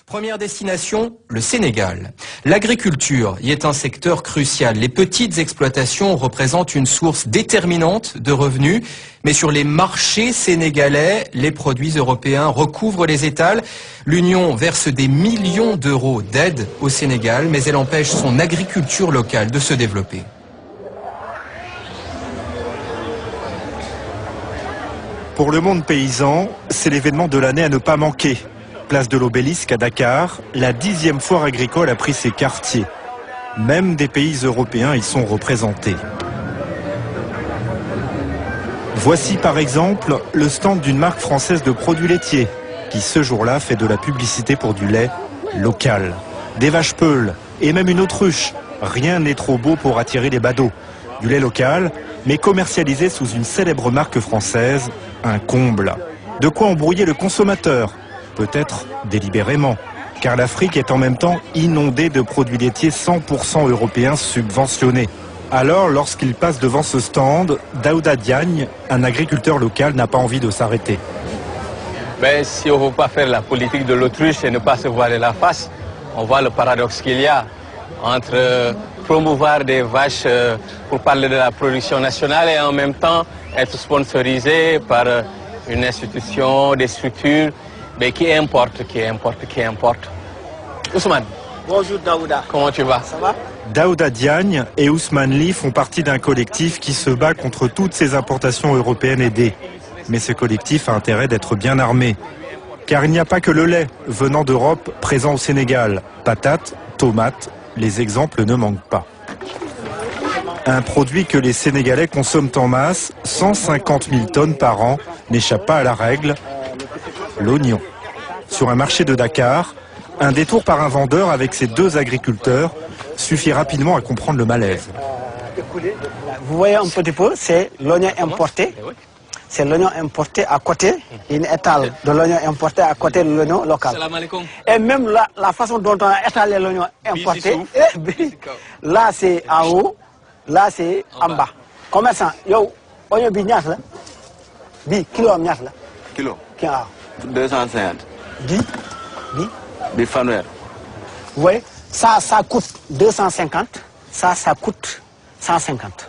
Première destination, le Sénégal. L'agriculture y est un secteur crucial. Les petites exploitations représentent une source déterminante de revenus. Mais sur les marchés sénégalais, les produits européens recouvrent les étals. L'Union verse des millions d'euros d'aide au Sénégal, mais elle empêche son agriculture locale de se développer. Pour le monde paysan, c'est l'événement de l'année à ne pas manquer. Place de l'Obélisque à Dakar, la 10e foire agricole a pris ses quartiers. Même des pays européens y sont représentés. Voici par exemple le stand d'une marque française de produits laitiers, qui ce jour-là fait de la publicité pour du lait local. Des vaches peules et même une autruche. Rien n'est trop beau pour attirer les badauds. Du lait local, mais commercialisé sous une célèbre marque française, un comble. De quoi embrouiller le consommateur, peut-être délibérément, car l'Afrique est en même temps inondée de produits laitiers 100% européens subventionnés. Alors, lorsqu'il passe devant ce stand, Daouda Diagne, un agriculteur local, n'a pas envie de s'arrêter. Mais si on ne veut pas faire la politique de l'autruche et ne pas se voiler la face, on voit le paradoxe qu'il y a entre promouvoir des vaches pour parler de la production nationale et en même temps être sponsorisé par une institution, des structures mais qui importent. Ousmane. Bonjour Daouda. Comment tu vas? Ça va? Daouda Diagne et Ousmane Ly font partie d'un collectif qui se bat contre toutes ces importations européennes aidées. Mais ce collectif a intérêt d'être bien armé. Car il n'y a pas que le lait venant d'Europe présent au Sénégal. Patates, tomates, les exemples ne manquent pas. Un produit que les Sénégalais consomment en masse, 150 000 tonnes par an, n'échappe pas à la règle, l'oignon. Sur un marché de Dakar, un détour par un vendeur avec ses deux agriculteurs suffit rapidement à comprendre le malaise. Vous voyez un petit peu, c'est l'oignon importé. C'est l'oignon importé à côté, une étale de l'oignon importé à côté de l'oignon local. Et même la façon dont on a étalé l'oignon importé, là c'est en haut, là c'est en bas. Commerçant, yo, oignon bi ñaata la? Bi kilo am ñaata la? Kilo. 250. Bi fanweer. Vous voyez, ça coûte 250, ça coûte 150.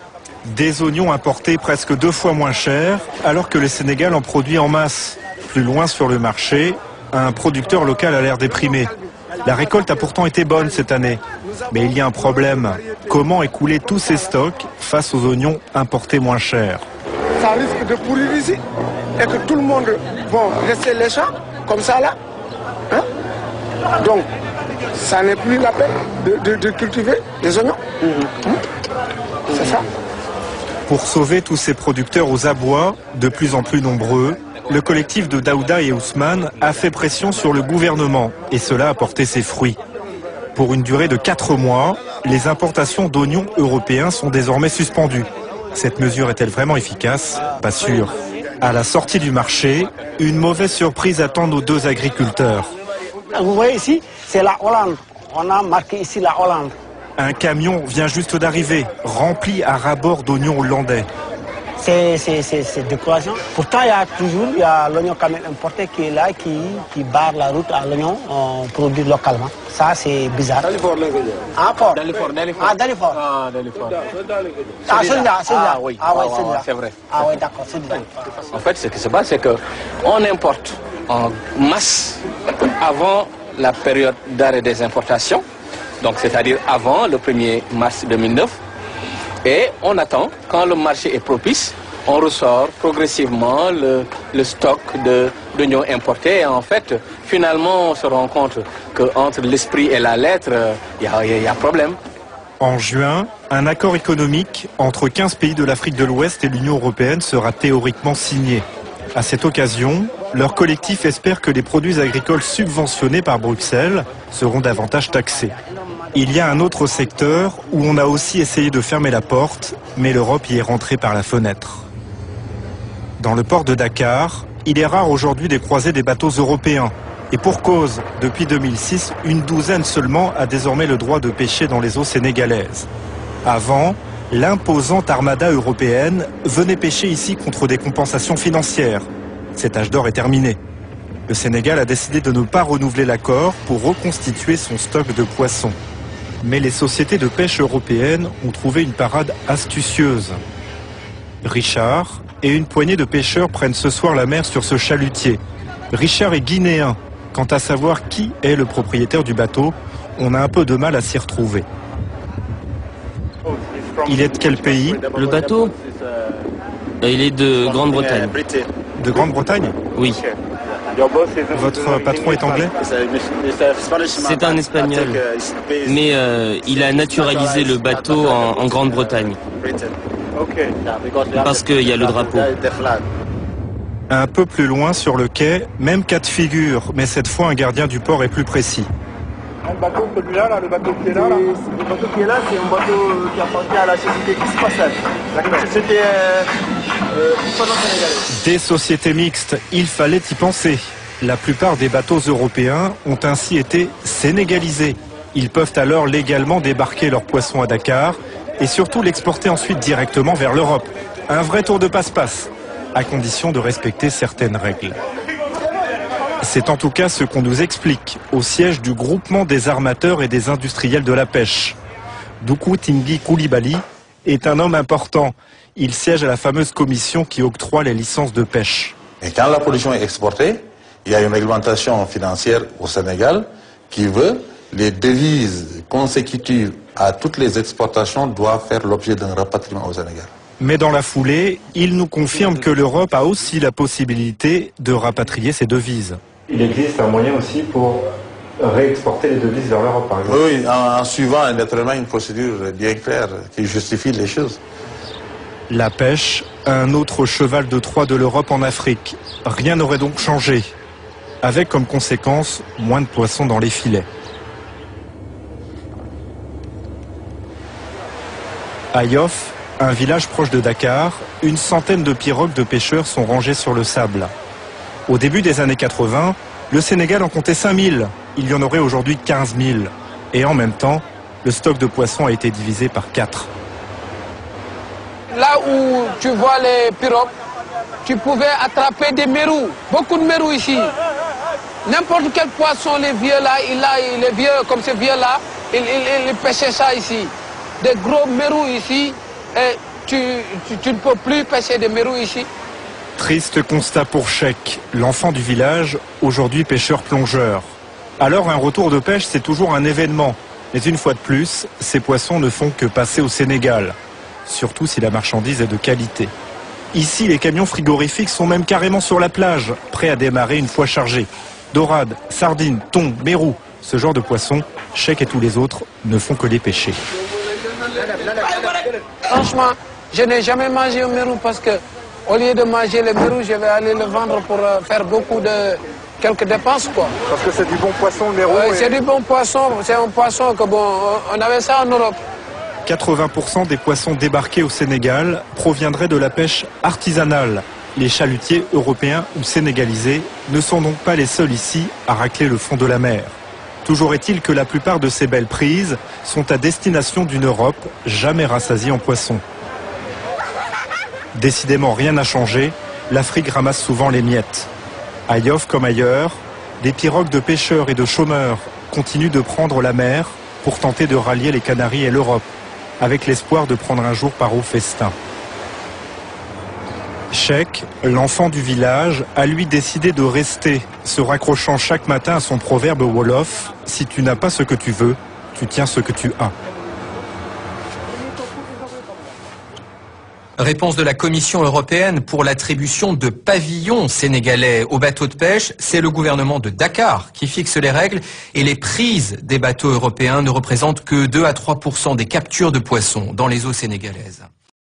Des oignons importés presque 2 fois moins chers, alors que le Sénégal en produit en masse. Plus loin sur le marché, un producteur local a l'air déprimé. La récolte a pourtant été bonne cette année. Mais il y a un problème. Comment écouler tous ces stocks face aux oignons importés moins chers? Ça risque de pourrir ici et que tout le monde va rester les champs comme ça là. Hein? Donc, ça n'est plus la peine de cultiver les oignons. C'est ça. Pour sauver tous ces producteurs aux abois, de plus en plus nombreux, le collectif de Daouda et Ousmane a fait pression sur le gouvernement et cela a porté ses fruits. Pour une durée de 4 mois, les importations d'oignons européens sont désormais suspendues. Cette mesure est-elle vraiment efficace? Pas sûr. À la sortie du marché, une mauvaise surprise attend nos deux agriculteurs. Vous voyez ici, c'est la Hollande. On a marqué ici la Hollande. Un camion vient juste d'arriver, rempli à ras-bord d'oignons hollandais. C'est décourageant. Pourtant, il y a l'oignon quand même importé qui est là, qui barre la route à l'oignon produit localement. Ça, c'est bizarre. Dalifort, Ah, Port. Dalifort. Ah, Dalifort. Ah, Dalifort. Ah, celui-là. Ah oui, celui-là. c'est vrai. Ah oui, d'accord, celui-là. En fait, ce qui se passe, c'est qu'on importe en masse avant la période d'arrêt des importations, donc c'est-à-dire avant le 1er mars 2009, et on attend, quand le marché est propice, on ressort progressivement le stock d'oignons importés. Et en fait, finalement, on se rend compte qu'entre l'esprit et la lettre, il y a problème. En juin, un accord économique entre 15 pays de l'Afrique de l'Ouest et l'Union européenne sera théoriquement signé. À cette occasion, leur collectif espère que les produits agricoles subventionnés par Bruxelles seront davantage taxés. Il y a un autre secteur où on a aussi essayé de fermer la porte, mais l'Europe y est rentrée par la fenêtre. Dans le port de Dakar, il est rare aujourd'hui de croiser des bateaux européens. Et pour cause, depuis 2006, une douzaine seulement a désormais le droit de pêcher dans les eaux sénégalaises. Avant, l'imposante armada européenne venait pêcher ici contre des compensations financières. Cet âge d'or est terminé. Le Sénégal a décidé de ne pas renouveler l'accord pour reconstituer son stock de poissons. Mais les sociétés de pêche européennes ont trouvé une parade astucieuse. Richard et une poignée de pêcheurs prennent ce soir la mer sur ce chalutier. Richard est guinéen. Quant à savoir qui est le propriétaire du bateau, on a un peu de mal à s'y retrouver. Il est de quel pays? Le bateau, il est de Grande-Bretagne. De Grande-Bretagne? Oui. Votre patron est anglais? C'est un Espagnol, mais il a naturalisé le bateau en Grande-Bretagne. Parce qu'il y a le drapeau. Un peu plus loin sur le quai, même cas de figure, mais cette fois un gardien du port est plus précis. Le bateau, celui-là, le bateau qui est là, le bateau qui est là, c'est un bateau qui appartient à la société X Passage. La société sénégalaise. Des sociétés mixtes, il fallait y penser. La plupart des bateaux européens ont ainsi été sénégalisés. Ils peuvent alors légalement débarquer leurs poissons à Dakar et surtout l'exporter ensuite directement vers l'Europe. Un vrai tour de passe-passe, à condition de respecter certaines règles. C'est en tout cas ce qu'on nous explique au siège du groupement des armateurs et des industriels de la pêche. Doukou Tingui Koulibaly est un homme important. Il siège à la fameuse commission qui octroie les licences de pêche. Et quand la production est exportée, il y a une réglementation financière au Sénégal qui veut les devises consécutives à toutes les exportations doivent faire l'objet d'un rapatriement au Sénégal. Mais dans la foulée, il nous confirme que l'Europe a aussi la possibilité de rapatrier ses devises. Il existe un moyen aussi pour réexporter les devises vers l'Europe, par exemple. Oui, en suivant naturellement une procédure bien claire qui justifie les choses. La pêche, un autre cheval de Troie de l'Europe en Afrique. Rien n'aurait donc changé, avec comme conséquence moins de poissons dans les filets. À Yoff, un village proche de Dakar, une centaine de pirogues de pêcheurs sont rangées sur le sable. Au début des années 80, le Sénégal en comptait 5000. Il y en aurait aujourd'hui 15 000. Et en même temps, le stock de poissons a été divisé par 4. Là où tu vois les pirogues, tu pouvais attraper des mérous, beaucoup de mérous ici. N'importe quel poisson, les vieux là, les vieux comme ces vieux là, ils pêchaient ça ici. Des gros mérous ici, et tu ne peux plus pêcher des mérous ici. Triste constat pour Cheikh, l'enfant du village, aujourd'hui pêcheur-plongeur. Alors un retour de pêche, c'est toujours un événement. Mais une fois de plus, ces poissons ne font que passer au Sénégal. Surtout si la marchandise est de qualité. Ici, les camions frigorifiques sont même carrément sur la plage, prêts à démarrer une fois chargés. Dorades, sardines, thon, mérous, ce genre de poissons, Cheikh et tous les autres ne font que les pêcher. Franchement, je n'ai jamais mangé un mérou parce que au lieu de manger le mérou, je vais aller le vendre pour faire quelques dépenses, quoi. Parce que c'est du bon poisson, le mérou. C'est du bon poisson, c'est un poisson que on avait ça en Europe. 80% des poissons débarqués au Sénégal proviendraient de la pêche artisanale. Les chalutiers européens ou sénégalisés ne sont donc pas les seuls ici à racler le fond de la mer. Toujours est-il que la plupart de ces belles prises sont à destination d'une Europe jamais rassasiée en poissons. Décidément, rien n'a changé, l'Afrique ramasse souvent les miettes. À Yoff comme ailleurs, des pirogues de pêcheurs et de chômeurs continuent de prendre la mer pour tenter de rallier les Canaries et l'Europe, avec l'espoir de prendre un jour part au festin. Cheikh, l'enfant du village, a lui décidé de rester, se raccrochant chaque matin à son proverbe wolof « Si tu n'as pas ce que tu veux, tu tiens ce que tu as ». Réponse de la Commission européenne pour l'attribution de pavillons sénégalais aux bateaux de pêche. C'est le gouvernement de Dakar qui fixe les règles et les prises des bateaux européens ne représentent que 2 à 3% des captures de poissons dans les eaux sénégalaises.